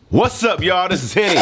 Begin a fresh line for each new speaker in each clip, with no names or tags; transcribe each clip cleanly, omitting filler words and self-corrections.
What's up, y'all? This is Henny.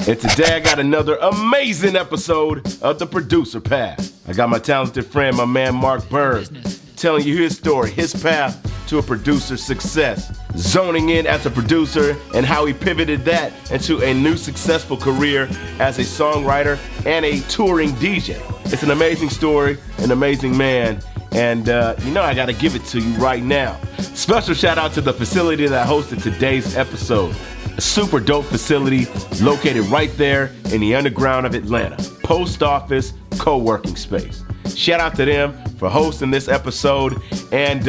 And today I got another amazing episode of The Producer Path. I got my talented friend, my man Mark Byrd, telling you his story, his path to a producer's success, zoning in as a producer and how he pivoted that into a new successful career as a songwriter and a touring DJ. It's an amazing story, an amazing man, and I gotta give it to you right now. Special shout out to the facility that hosted today's episode. A super dope facility located right there in the underground of Atlanta. Post office co-working space. Shout out to them for hosting this episode, and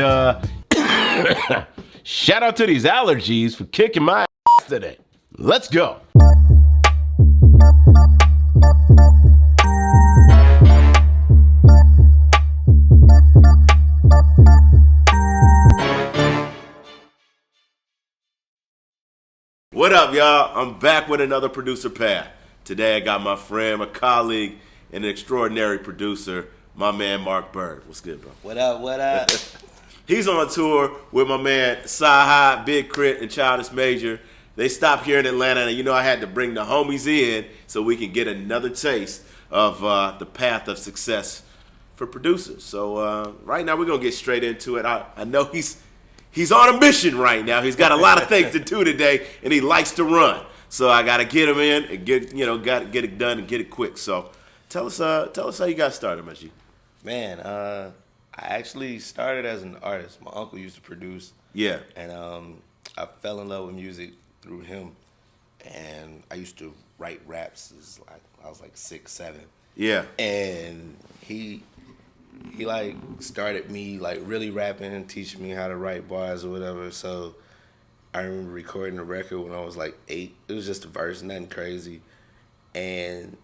shout out to these allergies for kicking my ass today. Let's go. What up, y'all? I'm back with another Producer Path. Today I got my friend, my colleague, and an extraordinary producer, my man Mark Byrd. What's good, bro?
What up, what up?
He's on tour with my man Sci-Hi, Big Crit, and Childish Major. They stopped here in Atlanta, and I had to bring the homies in so we can get another taste of the path of success for producers. So right now we're going to get straight into it. I know He's on a mission right now. He's got a lot of things to do today, and he likes to run. So I got to get him in and get it done and get it quick. So tell us how you got started, my G.
Man, I actually started as an artist. My uncle used to produce.
Yeah.
And I fell in love with music through him. And I used to write raps I was like 6, 7.
Yeah.
And he started me really rapping and teaching me how to write bars or whatever. So I remember recording a record when I was 8. It was just a verse, nothing crazy. And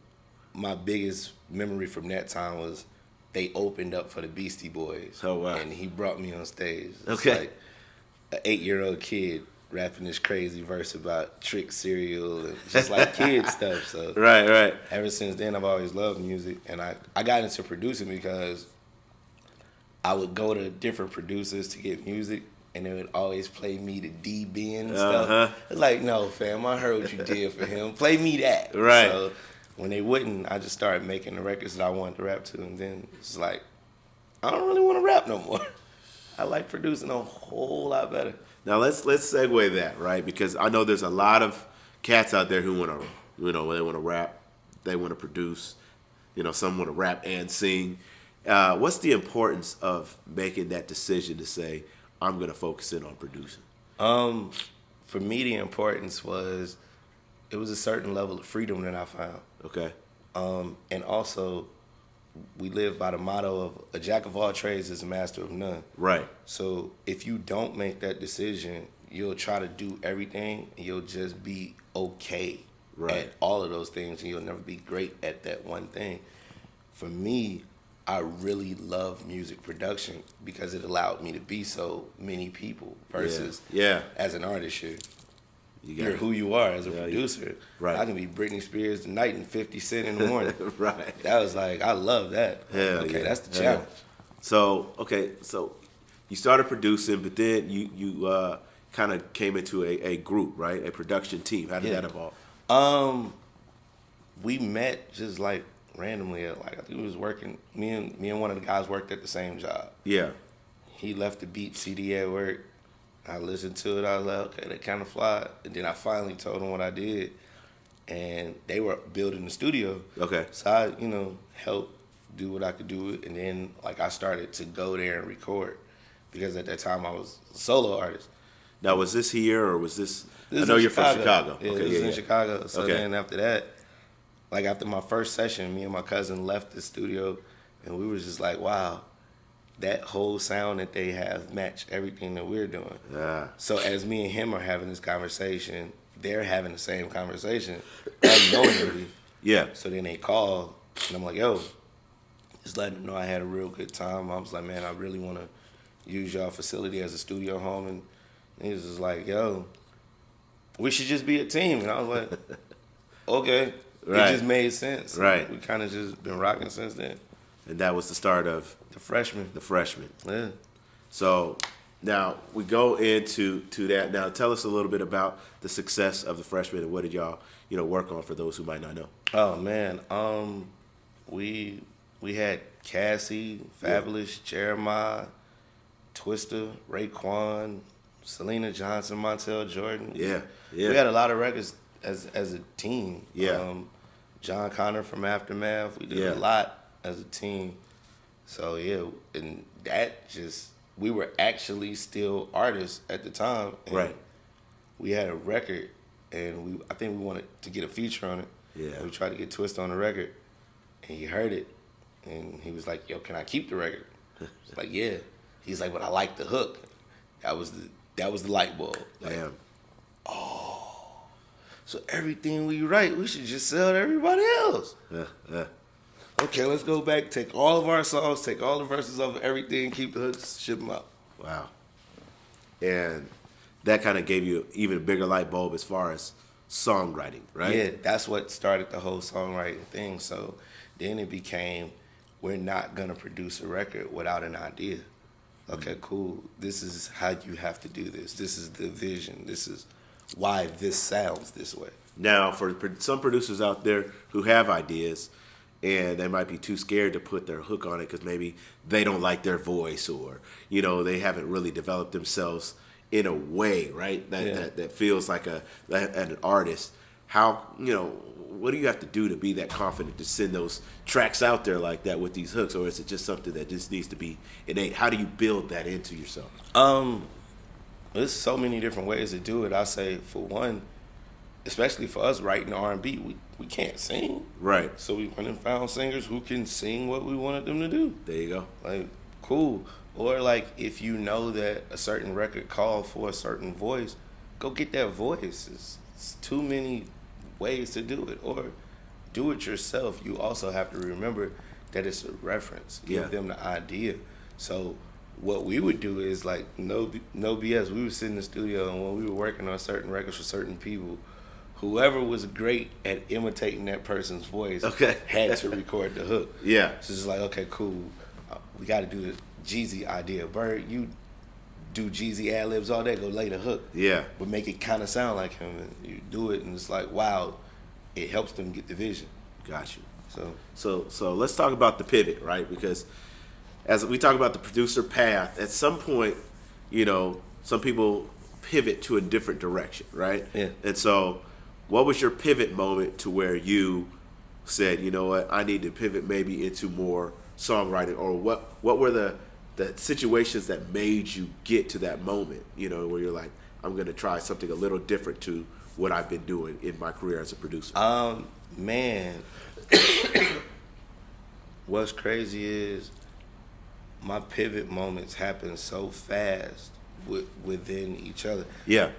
my biggest memory from that time was they opened up for the Beastie Boys.
Oh, wow.
And he brought me on stage.
Okay.
It's an 8-year-old kid rapping this crazy verse about Trick cereal and just kid stuff. So
Right.
Ever since then, I've always loved music. And I got into producing because I would go to different producers to get music, and they would always play me the D and stuff. It's like, no, fam, I heard what you did for him. Play me that.
Right.
So when they wouldn't, I just started making the records that I wanted to rap to, and then it's like, I don't really want to rap no more. I like producing a whole lot better.
Now let's segue that, right? Because I know there's a lot of cats out there who want to, they want to rap, they want to produce, some want to rap and sing. What's the importance of making that decision to say, I'm going to focus in on producing?
For me, the importance was, it was a certain level of freedom that I found.
Okay.
And also, we live by the motto of a jack of all trades is a master of none.
Right.
So if you don't make that decision, you'll try to do everything and you'll just be okay at all of those things, and you'll never be great at that one thing. For me, I really love music production because it allowed me to be so many people versus as an artist, you're who you are as a producer.
Right.
I can be Britney Spears tonight and 50 Cent in the morning.
Right.
That was I love that. That's the challenge.
So you started producing, but then you kind of came into a group, right? A production team. How did that evolve?
We met just randomly at I think we was working. Me and one of the guys worked at the same job.
Yeah.
He left the beat CD at work. I listened to it. I was like, okay, that kind of fly. And then I finally told him what I did, and they were building the studio.
Okay.
So I, helped do what I could do, and then I started to go there and record because at that time I was a solo artist.
Now, was this here or was this?
I
know you're from Chicago.
Yeah, this is in Chicago. So then after that, after my first session, me and my cousin left the studio, and we were just like, wow, that whole sound that they have match everything that we're doing.
Yeah.
So as me and him are having this conversation, they're having the same conversation unknowingly.
Yeah.
So then they call, and I'm like, yo, just letting them know I had a real good time. I was like, man, I really want to use y'all facility as a studio home. And he was just like, yo, we should just be a team. And I was like, okay. Right. It just made sense.
Right.
We kind of just been rocking since then.
And that was the start of
The freshman.
The freshman.
Yeah.
So Now we go into that. Now tell us a little bit about the success of the Freshman and what did y'all work on for those who might not know.
Oh man, we had Cassie, Fabulous, Jeremiah, Twista, Raekwon, Selena Johnson, Montel Jordan.
Yeah.
We had a lot of records as a team.
Yeah.
John Connor from Aftermath. We did a lot as a team. So yeah, and that just, we were actually still artists at the time. And
right.
We had a record, and I think we wanted to get a feature on it.
Yeah.
And we tried to get Twista on the record, and he heard it, and he was like, "Yo, can I keep the record?" I was like, "Yeah." He's like, "But I like the hook." That was the light bulb. Like,
damn.
Oh, so everything we write, we should just sell to everybody else. Okay, let's go back, take all of our songs, take all the verses of everything, keep the hooks, ship them out.
Wow. And that kind of gave you even bigger light bulb as far as songwriting, right?
Yeah, that's what started the whole songwriting thing. So then it became, we're not going to produce a record without an idea. Okay, cool. This is how you have to do this. This is the vision. This is why this sounds this way. Now,
for some producers out there who have ideas and they might be too scared to put their hook on it because maybe they don't like their voice or, they haven't really developed themselves in a way, right, that feels like an artist. How, what do you have to do to be that confident to send those tracks out there like that with these hooks, or is it just something that just needs to be innate? How do you build that into yourself?
There's so many different ways to do it. I say, for one, especially for us writing R&B, we can't sing.
Right.
So we went and found singers who can sing what we wanted them to do.
There you go.
Like, cool. Or like, if you know that a certain record called for a certain voice, go get that voice. It's too many ways to do it. Or do it yourself. You also have to remember that it's a reference. Give them the idea. So what we would do is, like, no BS. We would sit in the studio, and when we were working on certain records for certain people, whoever was great at imitating that person's voice had to record the hook.
Yeah.
So it's like, okay, cool. We got to do the Jeezy idea. Byrd, you do Jeezy ad-libs all day, go lay the hook.
Yeah.
But make it kind of sound like him. And you do it, and it's like, wow, it helps them get the vision.
Got you.
So
let's talk about the pivot, right? Because as we talk about the producer path, at some point, some people pivot to a different direction, right?
Yeah.
And so what was your pivot moment to where you said, you know what, I need to pivot maybe into more songwriting, or what were the situations that made you get to that moment, where you're like, I'm going to try something a little different to what I've been doing in my career as a producer?
Man, what's crazy is my pivot moments happen so fast within each other.
Yeah.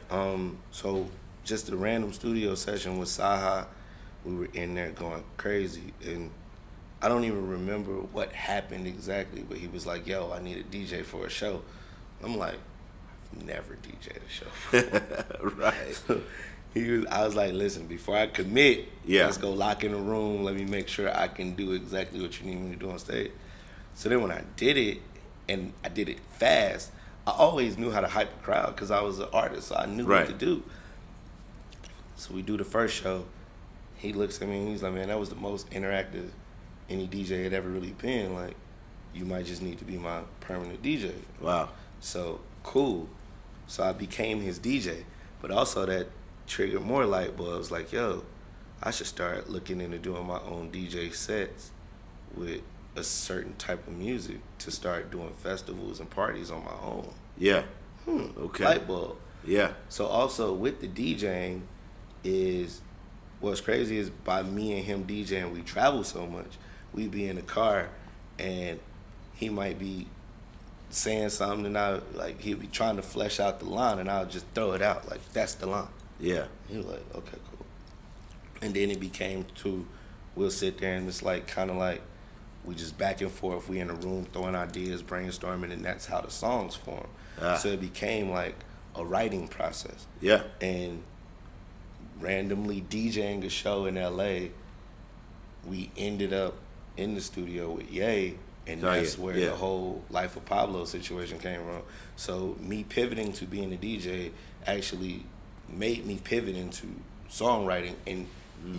So just a random studio session with Saha, we were in there going crazy, and I don't even remember what happened exactly, but he was like, "Yo, I need a DJ for a show." I'm like, I've never DJ'd a show.
Right.
I was like, "Listen, before I commit, let's go lock in a room. Let me make sure I can do exactly what you need me to do on stage." So then when I did it, and I did it fast, I always knew how to hype a crowd because I was an artist, so I knew what to do. So we do the first show. He looks at me and he's like, "Man, that was the most interactive any DJ had ever really been. Like, you might just need to be my permanent DJ."
Wow.
So, cool. So I became his DJ. But also that triggered more light bulbs. Like, yo, I should start looking into doing my own DJ sets with a certain type of music to start doing festivals and parties on my own.
Yeah. Okay.
Light bulb.
Yeah.
So also with the DJing is, what's crazy is by me and him DJing, we travel so much. We be in the car and he might be saying something and he'll be trying to flesh out the line and I'll just throw it out like, that's the line.
Yeah.
He was like, okay, cool. And then it became we'll sit there and it's like kind of like we just back and forth. We in a room throwing ideas, brainstorming, and that's how the songs form. So it became like a writing process.
Yeah.
And randomly DJing a show in LA, we ended up in the studio with Ye, And that's where the whole Life of Pablo situation came from. So me pivoting to being a DJ actually made me pivot into songwriting and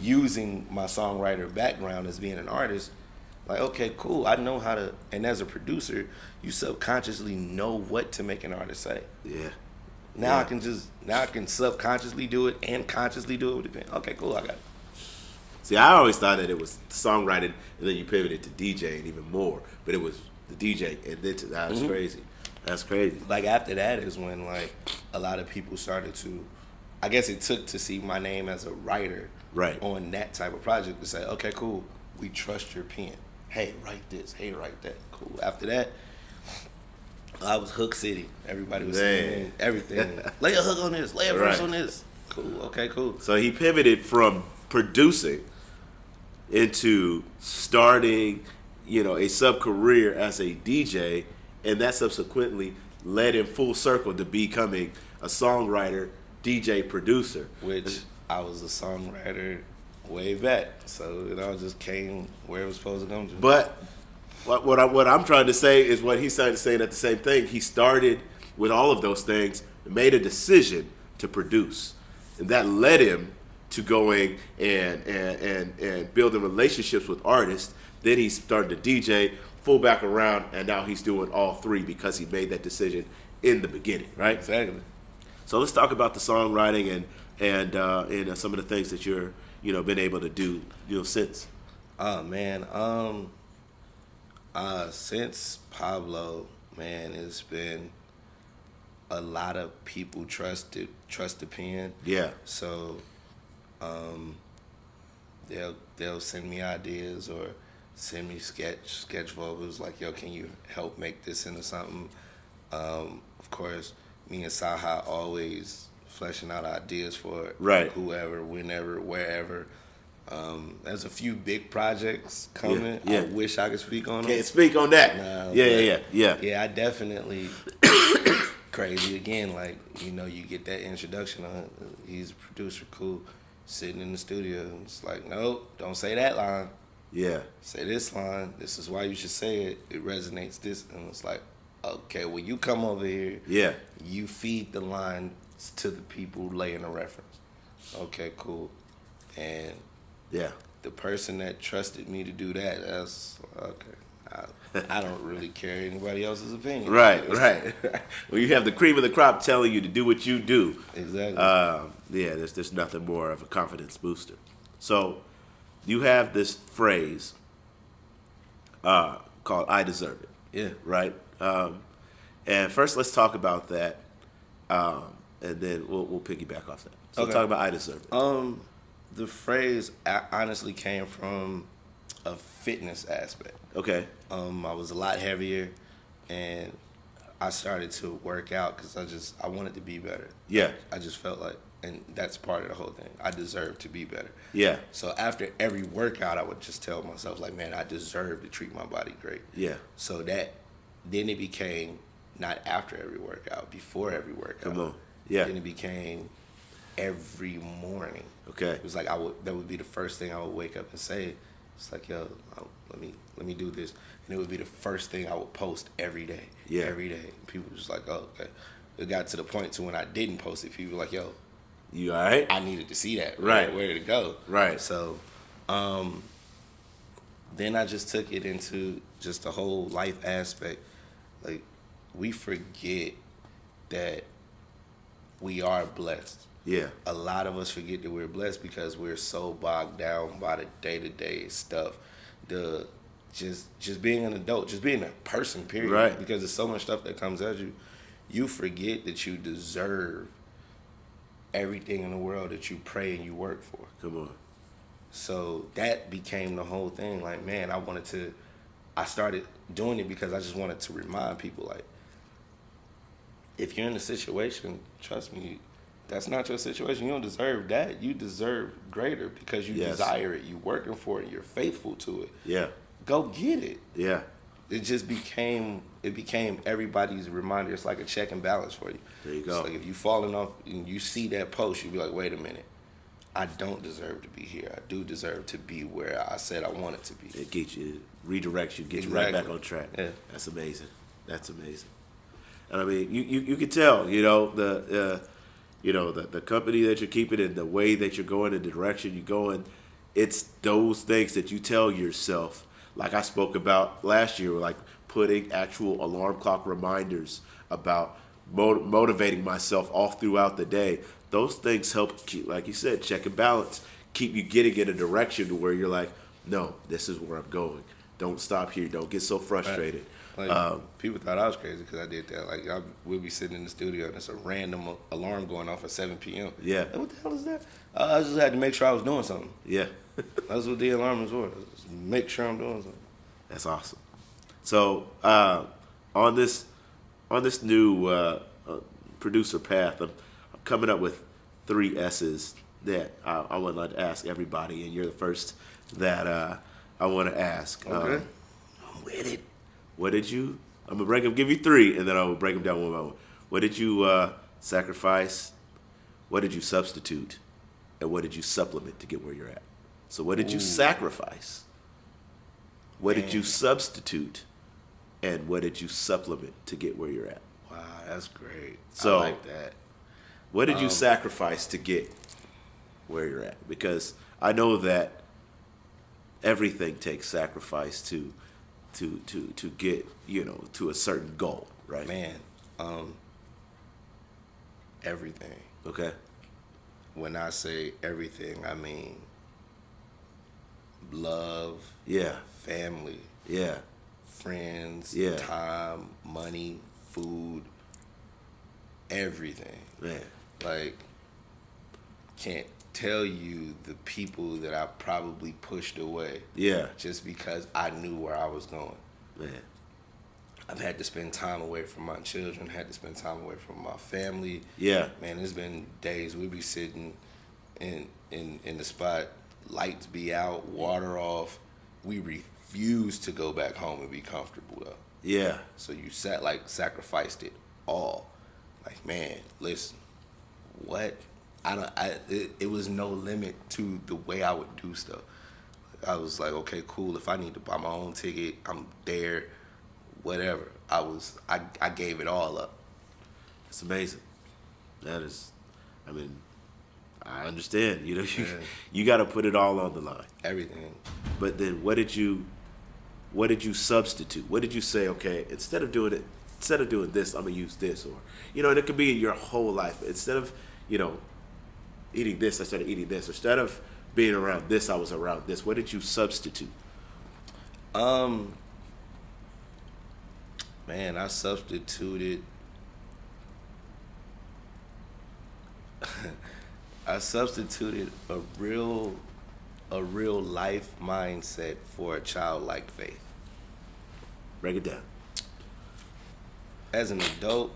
using my songwriter background as being an artist. Like, okay, cool. I know how to, and as a producer, you subconsciously know what to make an artist say.
Yeah.
Now I can subconsciously do it and consciously do it with the pen. Okay, cool. I got it.
See, I always thought that it was songwriting, and then you pivoted to DJing even more. But it was the DJ, and then that's crazy. That's crazy.
Like after that is when like a lot of people started to, I guess it took to see my name as a writer on that type of project to say, okay, cool, we trust your pen. Hey, write this. Hey, write that. Cool. After that, I was Hook City. Everybody was saying everything. Lay a hook on this. Lay a verse on this. Cool. Okay, cool.
So he pivoted from producing into starting, a sub-career as a DJ, and that subsequently led him full circle to becoming a songwriter, DJ, producer.
Which I was a songwriter way back, so it all just came where it was supposed to come to.
But what I'm trying to say is what he's saying at the same thing. He started with all of those things and made a decision to produce, and that led him to going and building relationships with artists. Then he started to DJ, full back around, and now he's doing all three because he made that decision in the beginning, right?
Exactly.
So let's talk about the songwriting and some of the things that you're been able to do since.
Oh man, since Pablo, man, it's been a lot of people trust the pen.
Yeah.
So, they'll send me ideas or send me sketch vocals like, yo, can you help make this into something? Of course, me and Saha always fleshing out ideas for whoever, whenever, wherever. There's a few big projects coming.
Yeah.
I wish I could speak on them.
Can't speak on that.
Nah,
Yeah.
Yeah, I definitely crazy again. Like, you get that introduction on. He's a producer, cool, sitting in the studio. And it's like, nope, don't say that line.
Yeah.
Say this line. This is why you should say it. It resonates this. And it's like, okay, well, you come over here.
Yeah.
You feed the line to the people laying a reference. Okay, cool. And the person that trusted me to do that, that's okay. I don't really care anybody else's opinion.
Right. Well, you have the cream of the crop telling you to do what you do.
Exactly.
There's nothing more of a confidence booster. So you have this phrase called "I deserve it."
Yeah.
Right. And first, let's talk about that, and then we'll piggyback off that. So talk about "I deserve it."
The phrase honestly came from a fitness aspect.
Okay.
I was a lot heavier, and I started to work out because I wanted to be better.
Yeah.
I just felt like, and that's part of the whole thing, I deserve to be better.
Yeah.
So after every workout, I would just tell myself, like, man, I deserve to treat my body great.
Yeah.
So then it became not after every workout, before every workout.
Come on. Yeah.
Then it became every morning.
Okay.
It was like that would be the first thing I would wake up and say. It's like, yo, let me do this. And it would be the first thing I would post every day.
Yeah.
Every day. And people were just like, oh, okay. It got to the point to when I didn't post it, people were like, yo,
you all right?
I needed to see that.
Right.
Where to go.
Right.
So then I just took it into just the whole life aspect. Like, we forget that we are blessed.
Yeah.
A lot of us forget that we're blessed because we're so bogged down by the day-to-day stuff. Just being an adult, just being a person, period.
Right.
Because there's so much stuff that comes at you. You forget that you deserve everything in the world that you pray and you work for.
Come on.
So that became the whole thing. Like, man, I started doing it because I just wanted to remind people, like, if you're in a situation, trust me, that's not your situation. You don't deserve that. You deserve greater because you desire it. You're working for it. You're faithful to it.
Yeah.
Go get it.
Yeah.
It just became everybody's reminder. It's like a check and balance for you.
There you go.
It's like if you falling off and you see that post, you be like, wait a minute. I don't deserve to be here. I do deserve to be where I said I wanted to be.
It gets you, redirects you, gets you right back on track.
Yeah.
That's amazing. That's amazing. And I mean, you can tell, the company that you're keeping and the way that you're going, and the direction you're going, it's those things that you tell yourself. Like I spoke about last year, like putting actual alarm clock reminders about motivating myself all throughout the day. Those things help keep, like you said, check and balance, keep you getting in a direction to where you're like, no, this is where I'm going. Don't stop here. Don't get so frustrated.
Like, people thought I was crazy because I did that. Like, we'll be sitting in the studio and it's a random alarm going off at 7 p.m.
Yeah.
Like, what the hell is that? I just had to make sure I was doing something.
Yeah.
That's what the alarm was for. Just make sure I'm doing something.
That's awesome. So on this new producer path, I'm coming up with 3 S's that I would like to ask everybody, and you're the first that I want to ask.
Okay.
I'm with it. What did you? I'm gonna give you 3, and then I'll break them down one by one. What did you sacrifice? What did you substitute? And what did you supplement to get where you're at? So what did you sacrifice? What did you substitute? And what did you supplement to get where you're at?
Wow, that's great.
So,
I like that.
What did you sacrifice to get where you're at? Because I know that everything takes sacrifice to get, to a certain goal, right?
Man, everything.
Okay.
When I say everything, I mean love,
Yeah.
family,
Yeah.
friends,
Yeah.
time, money, food, everything.
Man.
Like, can't tell you the people that I probably pushed away
Yeah.
just because I knew where I was going.
Man.
I've had to spend time away from my children, had to spend time away from my family.
Yeah.
Man, there's been days we be sitting in the spot, lights be out, water off. We refuse to go back home and be comfortable though.
Yeah.
So you sacrificed it all. Like, man, listen, what? It was no limit to the way I would do stuff. I was like, okay, cool. If I need to buy my own ticket, I'm there. Whatever. I gave it all up.
It's amazing. That is, I mean, I understand. You got to put it all on the line.
Everything.
But then, what did you substitute? What did you say? Okay, instead of doing this, I'm gonna use this, or and it could be your whole life. Instead of eating this, I started eating this. Instead of being around this, I was around this. What did you substitute?
Man, I substituted. I substituted a real life mindset for a childlike faith.
Break it down.
As an adult,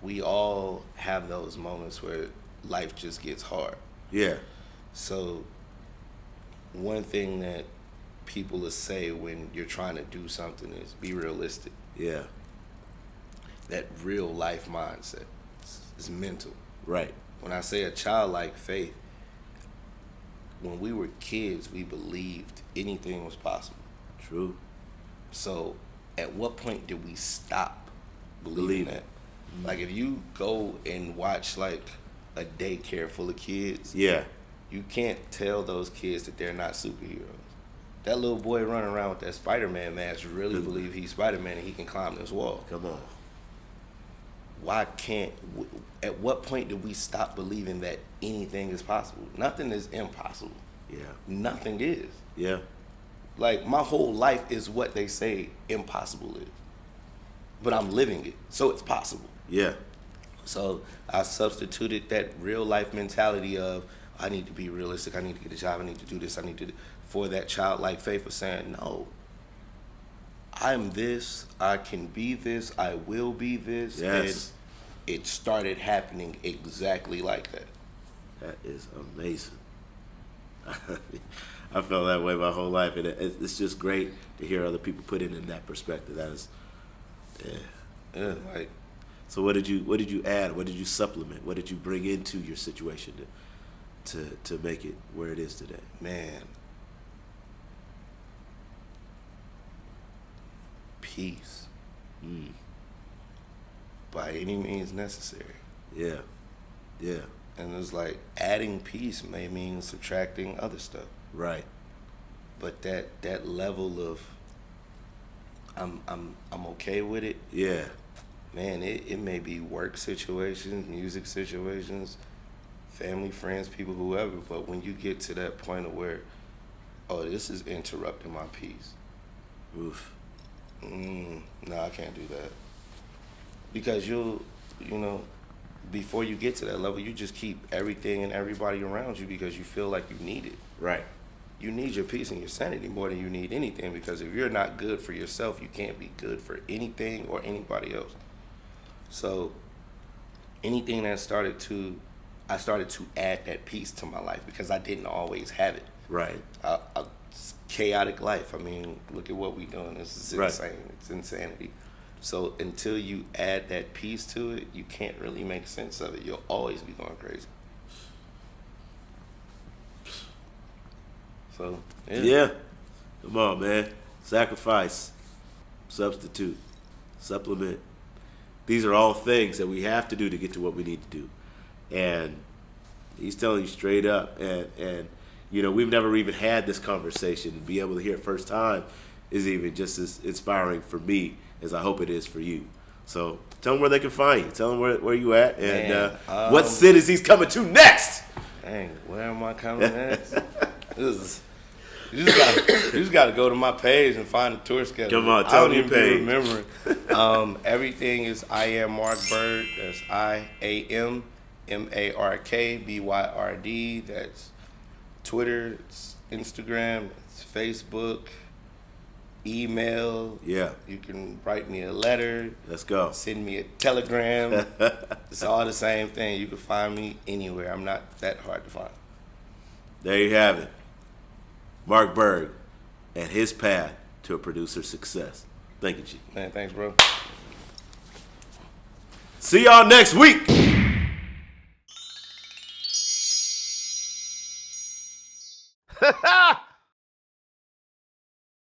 we all have those moments where life just gets hard.
Yeah.
So one thing that people will say when you're trying to do something is be realistic.
Yeah.
That real life mindset is mental.
Right.
When I say a childlike faith, when we were kids, we believed anything was possible.
True.
So at what point did we stop believing that? Like, if you go and watch like a daycare full of kids,
Yeah.
you can't tell those kids that they're not superheroes. That little boy running around with that Spider-Man mask really believe he's Spider-Man and he can climb this wall.
Come on.
At what point did we stop believing that anything is possible? Nothing is impossible.
Yeah.
Nothing is.
Yeah.
Like, my whole life is what they say impossible is. But I'm living it, so it's possible.
Yeah.
So I substituted that real life mentality of, I need to be realistic, I need to get a job, I need to do this, for that childlike faith of saying, no, I'm this, I can be this, I will be this.
Yes.
And it started happening exactly like that.
That is amazing. I felt that way my whole life, and it's just great to hear other people put it in that perspective. That is,
Yeah, like,
So what did you add? What did you supplement? What did you bring into your situation to make it where it is today?
Man, peace. By any means necessary.
Yeah. Yeah.
And it's like adding peace may mean subtracting other stuff.
Right.
But that level of I'm okay with it.
Yeah.
Man, it may be work situations, music situations, family, friends, people, whoever. But when you get to that point of where, oh, this is interrupting my peace.
Oof.
No, I can't do that. Because before you get to that level, you just keep everything and everybody around you because you feel like you need it.
Right.
You need your peace and your sanity more than you need anything, because if you're not good for yourself, you can't be good for anything or anybody else. So anything that I started to add that peace to my life because I didn't always have it.
Right.
A chaotic life. I mean, look at what we're doing. This is insane.
Right.
It's insanity. So until you add that piece to it, you can't really make sense of it. You'll always be going crazy. So,
Yeah. Come on, man. Sacrifice, substitute, supplement. These are all things that we have to do to get to what we need to do. And he's telling you straight up. And we've never even had this conversation. To be able to hear it first time is even just as inspiring for me as I hope it is for you. So tell them where they can find you. Tell them where you at and what cities he's coming to next.
Dang, where am I coming next? You just got to go to my page and find the tour schedule.
Come on, tell me
I don't even be
page.
remembering. Everything is I am Mark Byrd. That's IAMMARKBYRD. That's Twitter, it's Instagram, it's Facebook, email.
Yeah.
You can write me a letter.
Let's go.
Send me a telegram. It's all the same thing. You can find me anywhere. I'm not that hard to find.
There you have it. Mark Byrd and his path to a producer's success. Thank you, G.
Man, thanks, bro.
See y'all next week.